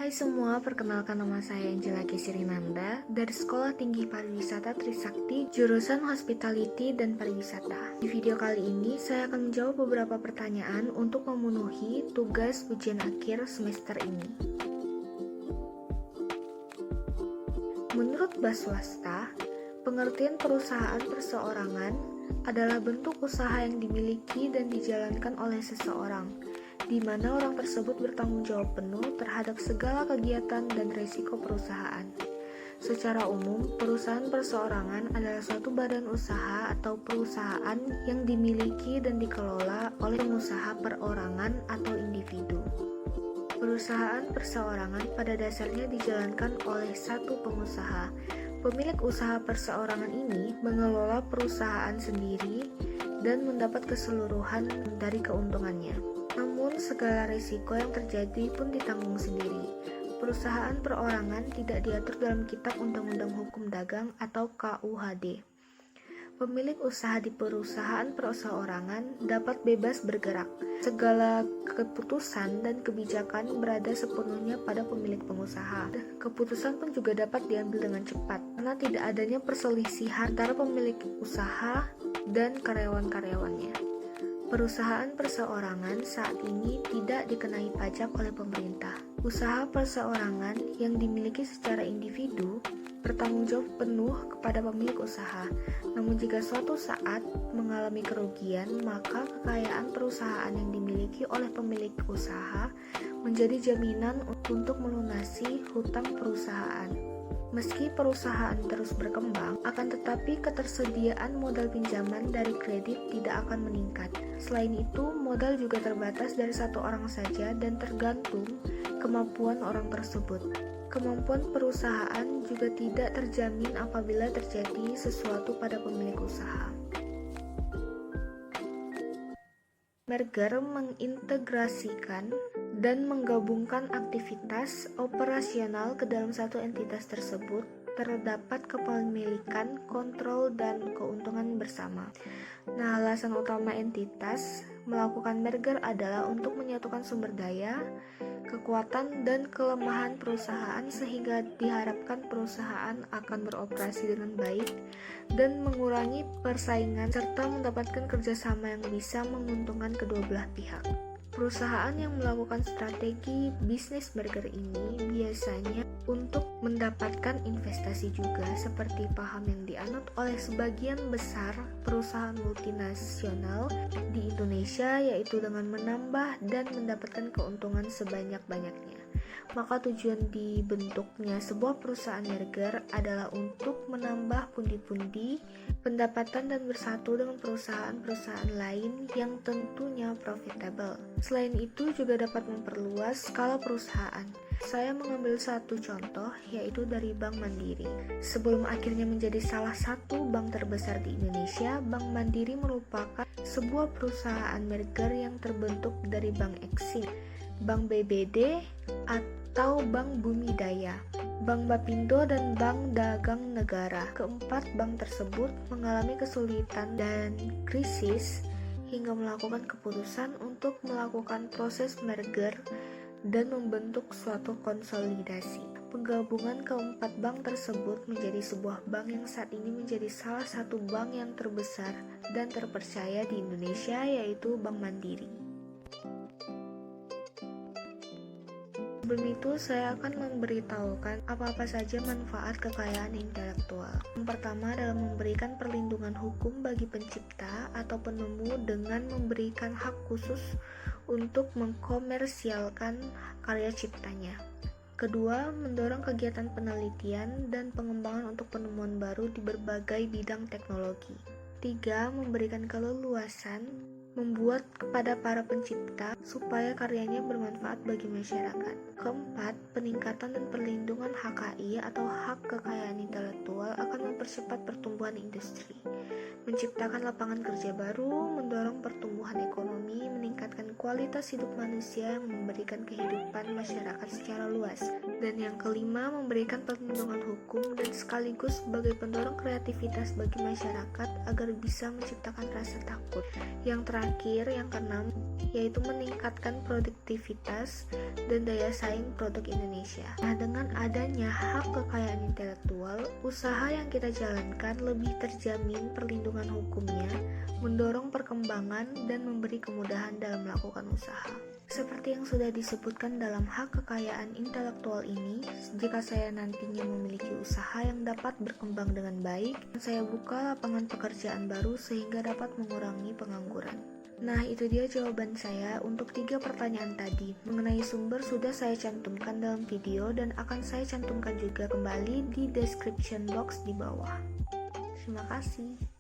Hai semua, perkenalkan nama saya Angela Kesirinanda dari Sekolah Tinggi Pariwisata Trisakti, jurusan Hospitality dan Pariwisata. Di video kali ini, saya akan menjawab beberapa pertanyaan untuk memenuhi tugas ujian akhir semester ini. Menurut Baswasta, pengertian perusahaan perseorangan adalah bentuk usaha yang dimiliki dan dijalankan oleh seseorang, di mana orang tersebut bertanggung jawab penuh terhadap segala kegiatan dan risiko perusahaan. Secara umum, perusahaan perseorangan adalah suatu badan usaha atau perusahaan yang dimiliki dan dikelola oleh pengusaha perorangan atau individu. Perusahaan perseorangan pada dasarnya dijalankan oleh satu pengusaha. Pemilik usaha perseorangan ini mengelola perusahaan sendiri dan mendapat keseluruhan dari keuntungannya. Namun, segala risiko yang terjadi pun ditanggung sendiri. Perusahaan perorangan tidak diatur dalam Kitab Undang-Undang Hukum Dagang atau KUHD. Pemilik usaha di perusahaan perseorangan dapat bebas bergerak. Segala keputusan dan kebijakan berada sepenuhnya pada pemilik pengusaha. Keputusan pun juga dapat diambil dengan cepat, karena tidak adanya perselisihan antara pemilik usaha dan karyawan-karyawannya. Perusahaan perseorangan saat ini tidak dikenai pajak oleh pemerintah. Usaha perseorangan yang dimiliki secara individu bertanggung jawab penuh kepada pemilik usaha. Namun jika suatu saat mengalami kerugian, maka kekayaan perusahaan yang dimiliki oleh pemilik usaha menjadi jaminan untuk melunasi hutang perusahaan. Meski perusahaan terus berkembang, akan tetapi ketersediaan modal pinjaman dari kredit tidak akan meningkat. Selain itu, modal juga terbatas dari satu orang saja dan tergantung kemampuan orang tersebut. Kemampuan perusahaan juga tidak terjamin apabila terjadi sesuatu pada pemilik usaha. Merger mengintegrasikan dan menggabungkan aktivitas operasional ke dalam satu entitas tersebut. Terdapat kepemilikan, kontrol, dan keuntungan bersama. Nah, alasan utama entitas melakukan merger adalah untuk menyatukan sumber daya, kekuatan, dan kelemahan perusahaan sehingga diharapkan perusahaan akan beroperasi dengan baik dan mengurangi persaingan serta mendapatkan kerjasama yang bisa menguntungkan kedua belah pihak. Perusahaan yang melakukan strategi bisnis merger ini biasanya untuk mendapatkan investasi juga, seperti paham yang dianut oleh sebagian besar perusahaan multinasional di Indonesia, yaitu dengan menambah dan mendapatkan keuntungan sebanyak-banyaknya. Maka tujuan dibentuknya sebuah perusahaan merger adalah untuk menambah pundi-pundi pendapatan dan bersatu dengan perusahaan-perusahaan lain yang tentunya profitable. Selain itu juga dapat memperluas skala perusahaan. Saya mengambil satu contoh, yaitu dari Bank Mandiri. Sebelum akhirnya menjadi salah satu bank terbesar di Indonesia, Bank Mandiri merupakan sebuah perusahaan merger yang terbentuk dari Bank Eksim, Bank BBD, atau Bank Bumidaya, Bank Bapindo, dan Bank Dagang Negara. Keempat bank tersebut mengalami kesulitan dan krisis hingga melakukan keputusan untuk melakukan proses merger dan membentuk suatu konsolidasi. Penggabungan keempat bank tersebut menjadi sebuah bank yang saat ini menjadi salah satu bank yang terbesar dan terpercaya di Indonesia, yaitu Bank Mandiri. Sebelum itu, saya akan memberitahukan apa-apa saja manfaat kekayaan intelektual. Yang pertama adalah memberikan perlindungan hukum bagi pencipta atau penemu dengan memberikan hak khusus untuk mengkomersialkan karya ciptanya. Kedua, mendorong kegiatan penelitian dan pengembangan untuk penemuan baru di berbagai bidang teknologi. Tiga, memberikan keleluasan membuat kepada para pencipta supaya karyanya bermanfaat bagi masyarakat. Keempat, peningkatan dan perlindungan HKI atau hak kekayaan intelektual akan mempercepat pertumbuhan industri, menciptakan lapangan kerja baru, mendorong pertumbuhan ekonomi, meningkatkan kualitas hidup manusia yang memberikan kehidupan masyarakat secara luas. Dan yang kelima, memberikan perlindungan hukum dan sekaligus sebagai pendorong kreativitas bagi masyarakat agar bisa menciptakan rasa takut. Yang terakhir, yang keenam, yaitu meningkatkan produktivitas dan daya saing produk Indonesia. Nah, dengan adanya hak kekayaan intelektual, usaha yang kita jalankan lebih terjamin perlindungan hukumnya, mendorong perkembangan, dan memberi kemudahan dalam melakukan usaha. Seperti yang sudah disebutkan dalam hak kekayaan intelektual ini, jika saya nantinya memiliki usaha yang dapat berkembang dengan baik, saya buka lapangan pekerjaan baru sehingga dapat mengurangi pengangguran. Nah, itu dia jawaban saya untuk 3 pertanyaan tadi. Mengenai sumber sudah saya cantumkan dalam video dan akan saya cantumkan juga kembali di description box di bawah. Terima kasih.